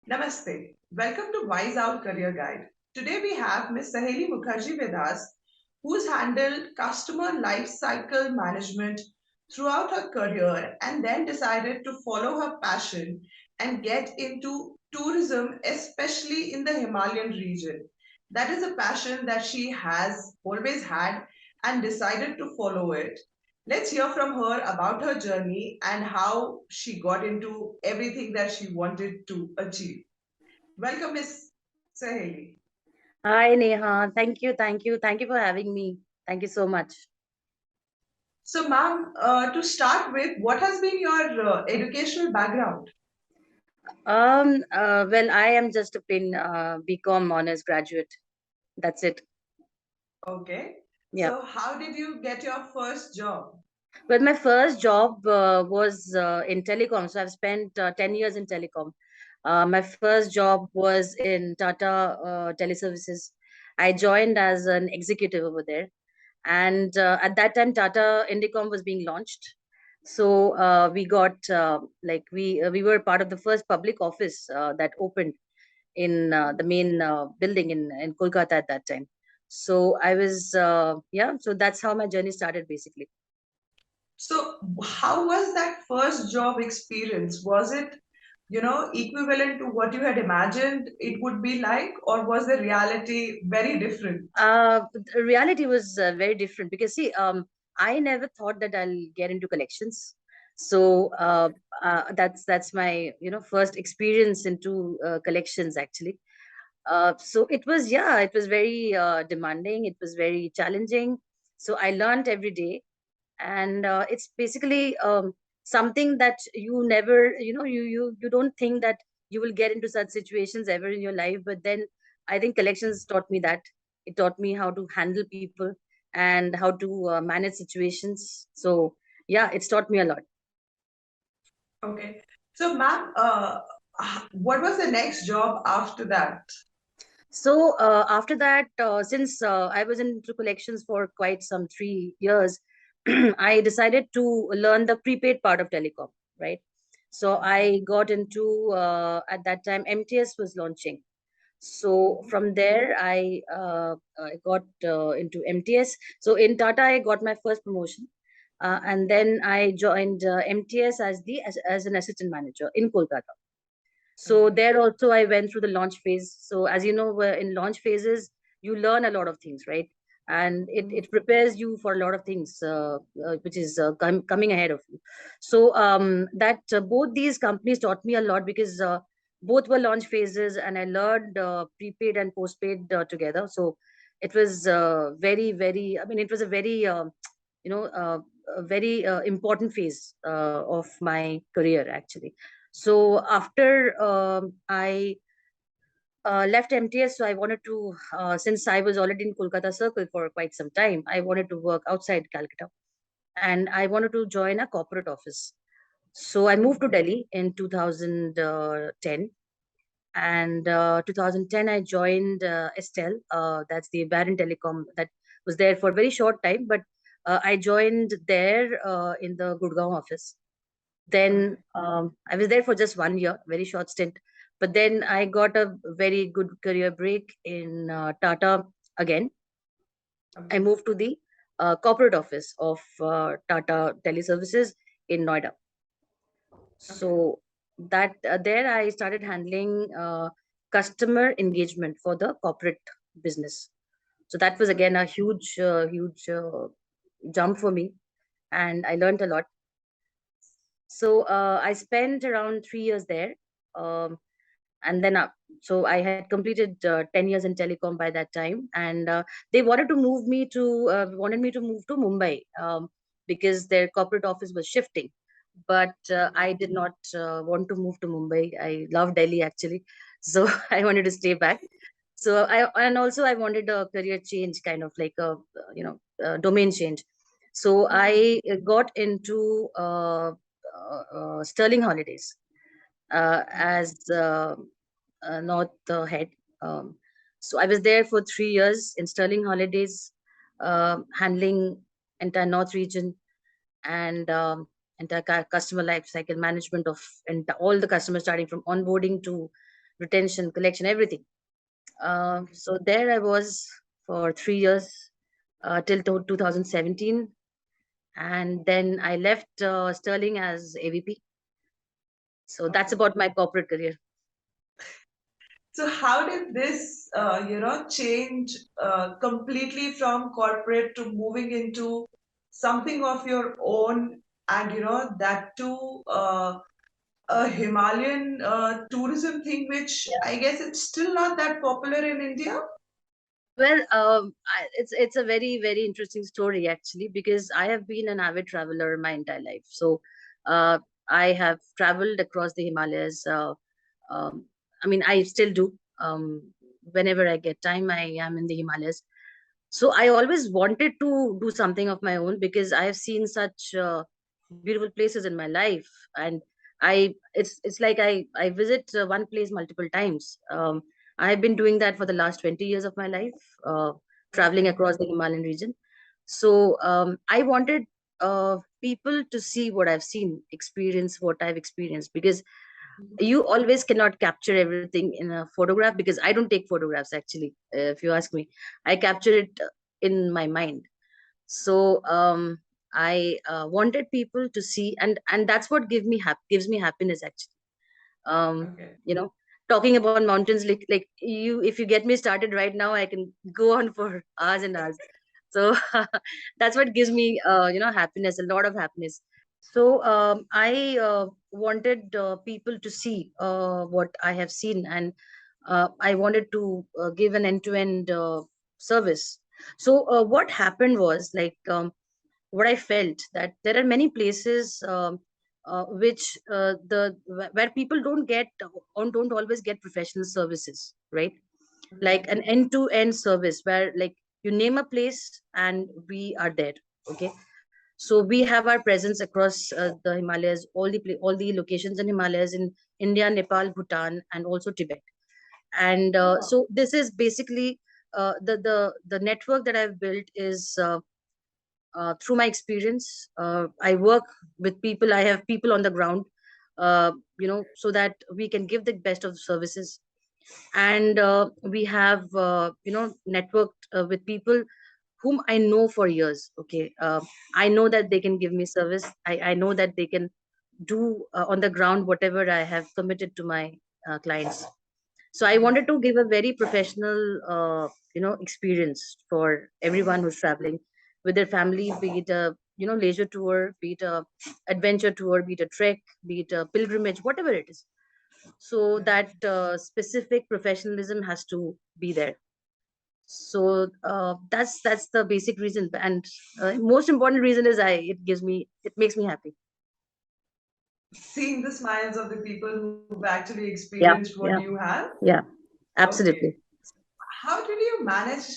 Namaste. Welcome to Wise Out Career Guide. Today we have Ms. Saheli Mukherjee with us, who's handled customer life cycle management throughout her career and then decided to follow her passion and get into tourism, especially in the Himalayan region. That is a passion that she has always had and decided to follow it. Let's hear from her about her journey and how she got into everything that she wanted to achieve. Welcome, Miss Saheli. Hi, Neha. Thank you for having me. Thank you so much. So, ma'am, to start with, what has been your educational background? Well, I am just a plain BCom honors graduate. That's it. Okay. Yeah. So, how did you get your first job? Well, my first job was in telecom. So I've spent 10 years in telecom. My first job was in Tata Teleservices. I joined as an executive over there. And at that time, Tata Indicom was being launched. So we got we were part of the first public office that opened in the main building in Kolkata at that time. So I was yeah. So that's how my journey started basically. So, how was that first job experience? Was it, equivalent to what you had imagined it would be like, or was the reality very different? The reality was very different because see, I never thought that I'll get into collections. So that's my first experience into collections actually. So it was, yeah, it was very demanding. It was very challenging. So I learned every day, and it's basically something that you never, you don't think that you will get into such situations ever in your life. But then I think collections taught me that. It taught me how to handle people and how to manage situations. So yeah, it's taught me a lot. Okay. So, ma'am, what was the next job after that? So after that, since I was into collections for quite some 3 years, I decided to learn the prepaid part of telecom, right? So I got into at that time MTS was launching. So Mhm. from there, I got into MTS. So in Tata, I got my first promotion, and then I joined MTS as an assistant manager in Kolkata. So Okay. there also I went through the launch phase. So as you know, in launch phases, you learn a lot of things, right? And Mhm. it prepares you for a lot of things, which is coming ahead of you. So that both these companies taught me a lot because both were launch phases, and I learned prepaid and postpaid together. So it was very. I mean, it was a very you know a very important phase of my career actually. So after I left MTS, so I wanted to, since I was already in Kolkata circle for quite some time, I wanted to work outside Calcutta, and I wanted to join a corporate office. So I moved to Delhi in 2010, and 2010 I joined Estel. That's the Baron Telecom that was there for a very short time, but I joined there in the Gurgaon office. Then Okay. I was there for just 1 year, very short stint. But then I got a very good career break in Tata again. I Okay. moved to the corporate office of Tata Teleservices in Noida. Okay. So that there I started handling customer engagement for the corporate business. So that was again a huge jump for me, and I learned a lot. So I spent around 3 years there. Um, and then so I had completed 10 years in telecom by that time, and they wanted me to move to Mumbai, because their corporate office was shifting. But I did not want to move to Mumbai. I love Delhi actually, so I wanted to stay back. So also I wanted a career change, kind of like a domain change. So Mhm. I got into Sterling Holidays as North head. Um, so I was there for 3 years in Sterling Holidays, handling entire North region and entire customer life cycle management of and all the customers, starting from onboarding to retention, collection, everything. Okay. So there I was for 3 years, till 2017, and then I left Sterling as AVP. So that's Okay. about my corporate career. So how did this, change completely from corporate to moving into something of your own, and that too a Himalayan tourism thing, which I guess it's still not that popular in India. Well, it's a very very interesting story actually, because I have been an avid traveler my entire life. So uh, I have traveled across the Himalayas. Um, I mean, I still do. Whenever I get time, I am in the Himalayas. So I always wanted to do something of my own, because I have seen such beautiful places in my life. And it's like I visit one place multiple times. I've been doing that for the last 20 years of my life, uh, traveling Okay. across the Himalayan region. So I wanted people to see what I've seen, experience what I've experienced, because you always cannot capture everything in a photograph, because I don't take photographs actually. If you ask me, I capture it in my mind. So I wanted people to see, and that's what gives me happiness actually. um Okay. you know, talking about mountains, like you, if you get me started right now, I can go on for hours and hours. So that's what gives me happiness, a lot of happiness. So I wanted people to see what I have seen, and I wanted to give an end to end service. So what happened was, like, what I felt, that there are many places, which where people don't get, or don't always get professional services, right? Like Okay. an end to end service, where, like, you name a place and we are there. Okay. So we have our presence across the Himalayas, all the locations in Himalayas, in India, Nepal, Bhutan, and also Tibet. And Oh, wow. so this is basically the network that I've built is through my experience. I work with people. I have people on the ground, so that we can give the best of services. And we have networked with people whom I know for years. Okay, I know that they can give me service. I know that they can do on the ground whatever I have committed to my clients. So I wanted to give a very professional experience for everyone who's traveling with their family, be it a leisure tour, be it a adventure tour, be it a trek, be it a pilgrimage, whatever it is. So Correct. that specific professionalism has to be there. So that's the basic reason, and most important reason is I it makes me happy. Seeing the smiles of the people who've actually Yeah, experienced what you yeah, have. yeah, Okay. absolutely. How did you manage,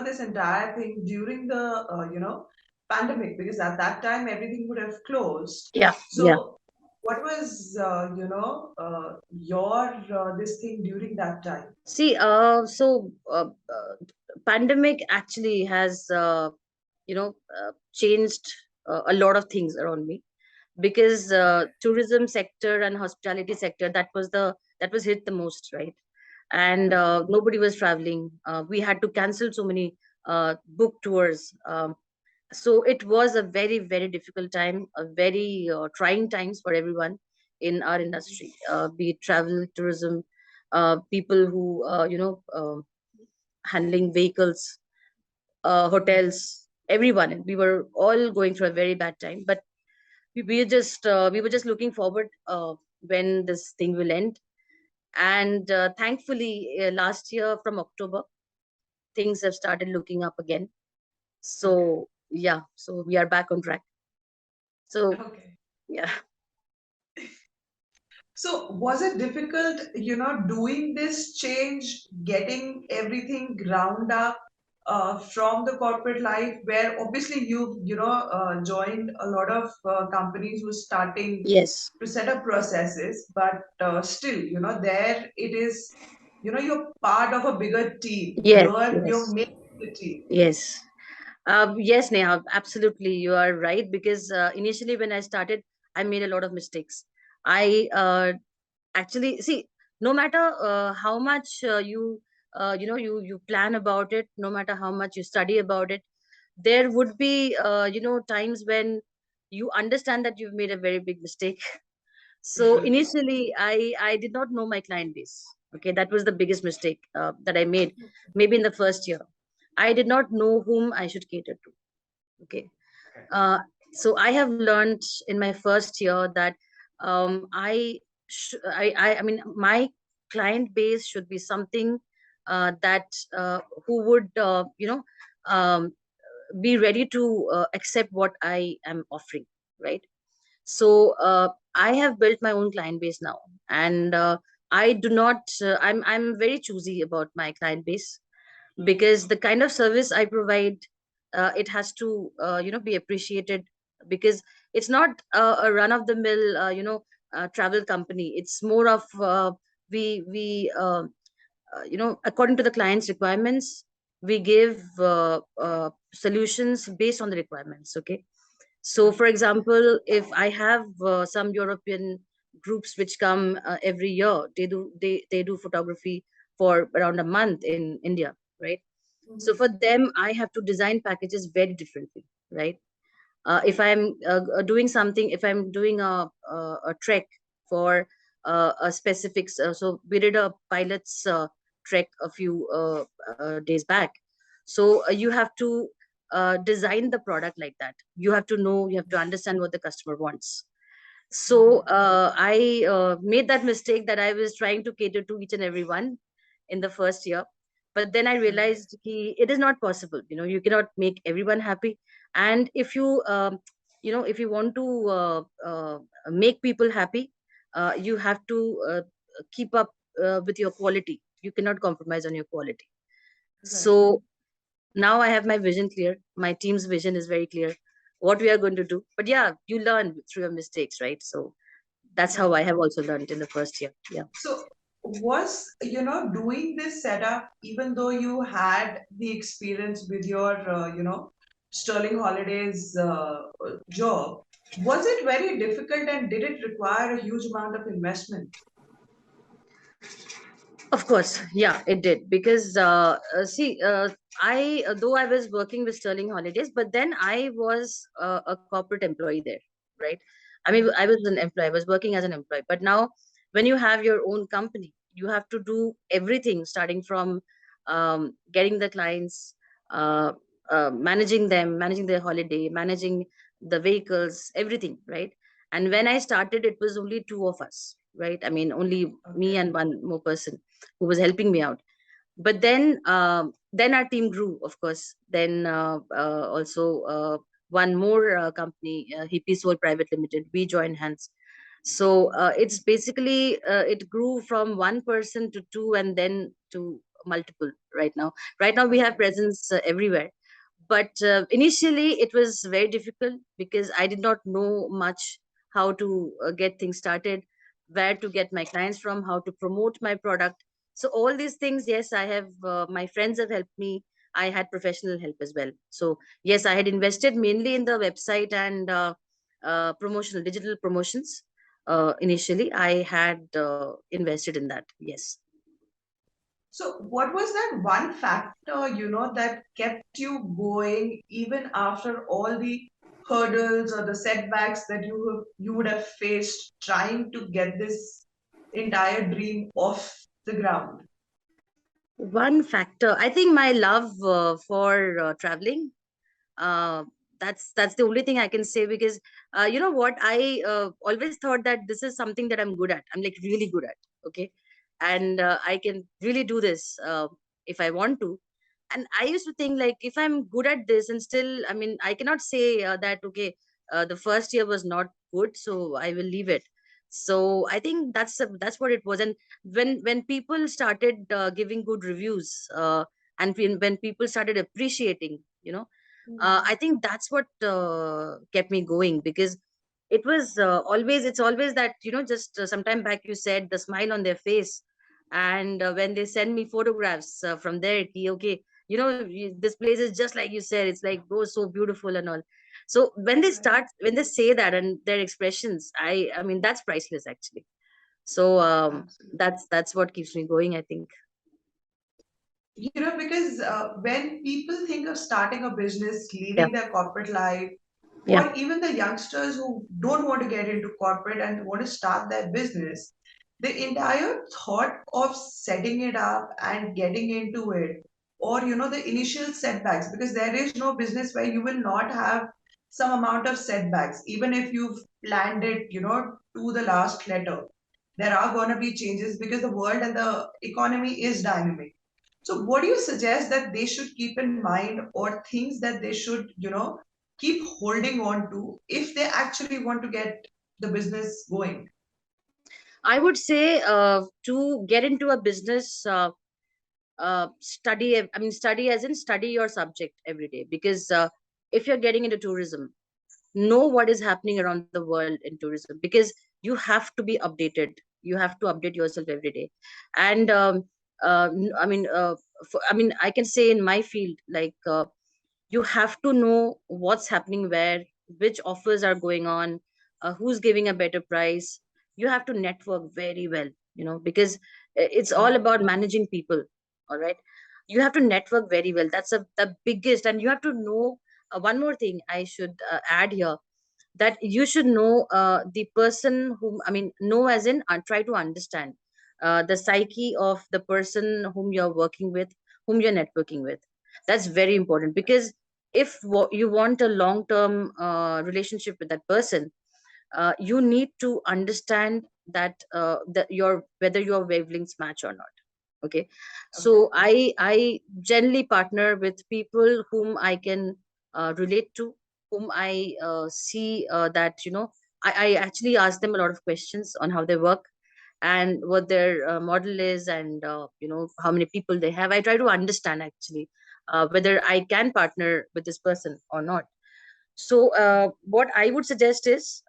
this entire thing during the, pandemic? Because at that time everything would have closed. Yeah, yeah. So, what was, your this thing during that time? See, pandemic actually has, changed a lot of things around me, because Okay. tourism sector and hospitality sector, that was hit the most, right? And Correct. nobody was traveling. We had to cancel so many book tours. So it was a very very difficult time, a very trying times for everyone in our industry, be it travel, tourism, people who handling vehicles, hotels, everyone. We were all going through a very bad time, but we were just looking forward when this thing will end. And thankfully, last year from October, things have started looking up again. Okay. So yeah, so we are back on track. So Okay. yeah. So, was it difficult, doing this change, getting everything ground up from the corporate life, where obviously you've, joined a lot of companies who are starting Yes, to set up processes, but still, there it is, you're part of a bigger team. yes, You're yes, making the team. yes. Yes, Neha, absolutely. You are right, because initially when I started, I made a lot of mistakes. I actually see. no matter how much you plan about it, no matter how much you study about it, there would be times when you understand that you've made a very big mistake. So Right. initially I did not know my client base. Okay, that was the biggest mistake that I made, maybe in the first year. I did not know whom I should cater to. Okay. uh, so I have learned in my first year that I mean, my client base should be something that who would um, be ready to accept what I am offering, right? So I have built my own client base now, and I do not. I'm very choosy about my client base, because the kind of service I provide, it has to be appreciated, because it's not a run of the mill travel company. It's more of we according to the client's requirements, we give solutions based on the requirements. Okay. So, for example, if I have some European groups which come every year, they do photography for around a month in India, right? So for them, I have to design packages very differently, right? If I'm doing something, if I'm doing a trek for a specific, so we did a pilot's trek a few days back. So you have to design the product like that. You have to know, you have to understand what the customer wants. So I made that mistake that I was trying to cater to each and every one in the first year. But then I realized it is not possible. You cannot make everyone happy. And if you want to make people happy, you have to keep up with your quality. You cannot compromise on your quality. Right. So now I have my vision clear. My team's vision is very clear what we are going to do. But yeah, you learn through your mistakes, right? So that's how Right. I have also learned in the first year. Yeah. So was, doing this setup, even though you had the experience with your, Sterling Holidays job, was it very difficult and did it require a huge amount of investment? Of course, yeah, it did, because see, though I was working with Sterling Holidays, but then I was a corporate employee there, right? I mean, I was an employee, I was working as an employee, but now when you have your own company, you have to do everything, starting from getting the clients, uh, managing them, managing their holiday, managing the vehicles, everything, right? And when I started, it was only two of us, right? I mean, only me Okay. and one more person who was helping me out. But then our team grew, of course. Then also one more company, Hippie Soul Private Limited, we joined hands. So it's basically it grew from one person to two, and then to multiple. Right now we have Okay. presence everywhere. But initially it was very difficult, because I did not know much how to get things started, where to get my clients from, how to promote my product. So all these things, yes, I have my friends have helped me. I had professional help as well. So yes, I had invested mainly in the website and promotional digital promotions. Initially I had invested in that, yes. So, what was that one factor, that kept you going even after all the hurdles or the setbacks that you would have faced trying to get this entire dream off the ground? One factor, I think, my love for traveling. uh, that's the only thing I can say, because you know what, I always thought that this is something that I'm good at. I'm like really good at. Okay. And I can really do this if I want to. And I used to think, like, if I'm good at this, and still, I mean, I cannot say that, okay, the first year was not good, so I will leave it. So I think that's what it was. And when people started giving good reviews, and when people started appreciating, I think that's what kept me going, because it's always that, just sometime back you said the smile on their face. And when they send me photographs from there, okay, this place is just like you said, it's like, oh, so beautiful and all. So when they say that, and their expressions, I mean, that's priceless, actually. So Absolutely. that's what keeps me going, I think. Because when people think of starting a business, Yeah. leaving their corporate life, Yeah. or even the youngsters who don't want to get into corporate and want to start their business, the entire thought of setting it up and getting into it, or the initial setbacks, because there is no business where you will not have some amount of setbacks, even if you've planned it, to the last letter. There are going to be changes because the world and the economy is dynamic. So, what do you suggest that they should keep in mind, or things that they should, keep holding on to if they actually want to get the business going? I would say to get into a business, study as in study your subject every day, because if you're getting into tourism, know what is happening around the world in tourism, because you have to be updated. You have to update yourself every day. And I mean, I can say in my field, like, you have to know what's happening where, which offers are going on, who's giving a better price. You have to network very well, because it's all Mhm. about managing people. All right. You have to network very well. That's the biggest. And you have to know, one more thing I should add here, that you should know the person whom, know as in, try to understand the psyche of the person whom you're working with, whom you're networking with. That's very important, because if you want a long term relationship with that person, you need to understand that your whether your wavelengths match or not. Okay. So Okay. I generally partner with people whom I can relate to, whom I see that, I actually ask them a lot of questions on how they work, and what their model is, and how many people they have. I try to understand, actually, whether I can partner with this person or not. So, what I would suggest is,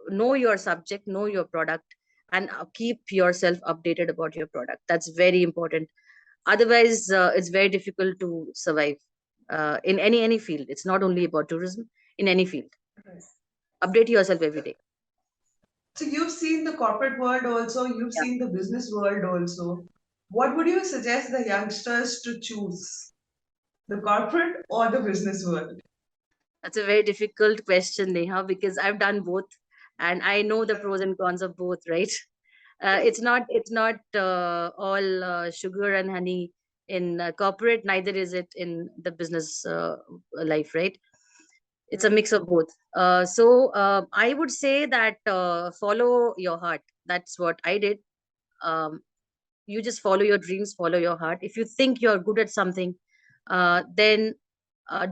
know your subject, know your product, and keep yourself updated about your product. That's very important. Otherwise, it's very difficult to survive in any field. It's not only about tourism. In any field, Right. update yourself every day. So you've seen the corporate world also, you've Yeah, seen the business world also. What would you suggest the youngsters to choose, the corporate or the business world? that's a very difficult question, Neha, because I've done both, and I know the pros and cons of both. Right? It's not all sugar and honey in corporate. Neither is it in the business life. Right? It's a Right. mix of both. So I would say that follow your heart. That's what I did. um, you just follow your dreams, follow your heart. If you think you're good at something, then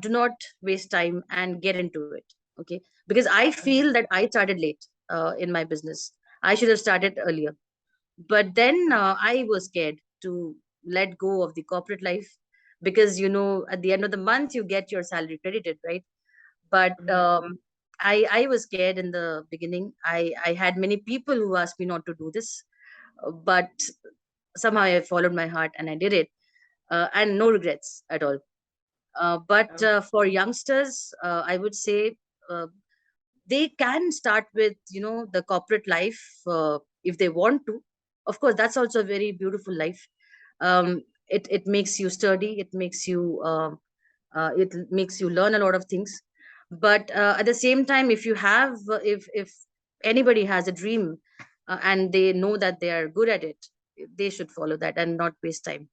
do not waste time and get into it. Okay. Because I feel that I started late in my business. I should have started earlier, but then I was scared to let go of the corporate life, because at the end of the month you get your salary credited, right? But Right. I was scared in the beginning. I had many people who asked me not to do this, but somehow I followed my heart and I did it, and no regrets at all. But Okay. for youngsters, I would say uh, they can start with the corporate life, if they want to. Of course, that's also a very beautiful life. It makes you sturdy. It makes you learn a lot of things. But at the same time, if anybody has a dream, and they know that they are good at it, they should follow that and not waste time.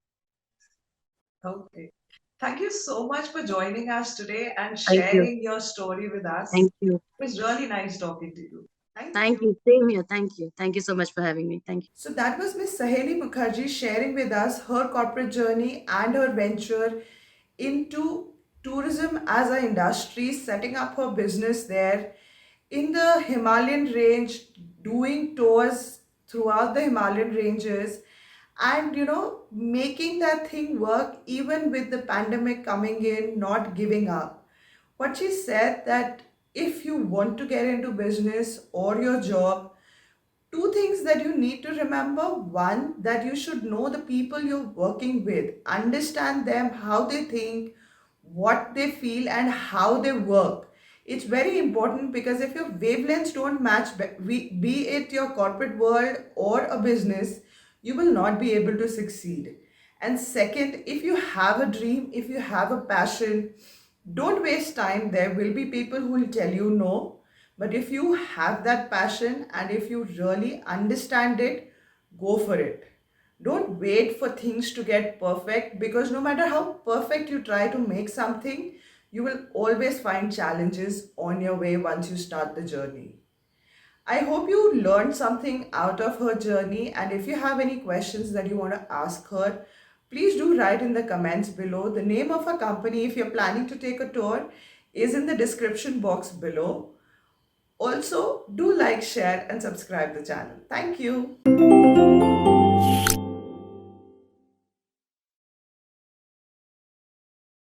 Okay. Thank you so much for joining us today and Thank you. sharing your story with us. Thank you. It was really nice talking to you. Thank Thank you. you. Same here. Thank you. Thank you so much for having me. Thank you. So that was Miss Saheli Mukherjee sharing with us her corporate journey and her venture into tourism as an industry, setting up her business there in the Himalayan range, doing tours throughout the Himalayan ranges, and making that thing work even with the pandemic coming in, not giving up. What she said, that if you want to get into business or your job, two things that you need to remember. One, that you should know the people you're working with, understand them, how they think, what they feel, and how they work. It's very important because if your wavelengths don't match, be it your corporate world or a business, you will not be able to succeed. And second, if you have a dream, if you have a passion, don't waste time. There will be people who will tell you no, but if you have that passion and if you really understand it, go for it. Don't wait for things to get perfect, because no matter how perfect you try to make something, you will always find challenges on your way once you start the journey. I hope you learned something out of her journey, and if you have any questions that you want to ask her, please do write in the comments below. The name of her company, if you're planning to take a tour, is in the description box below. Also, do like, share, and subscribe the channel. Thank you.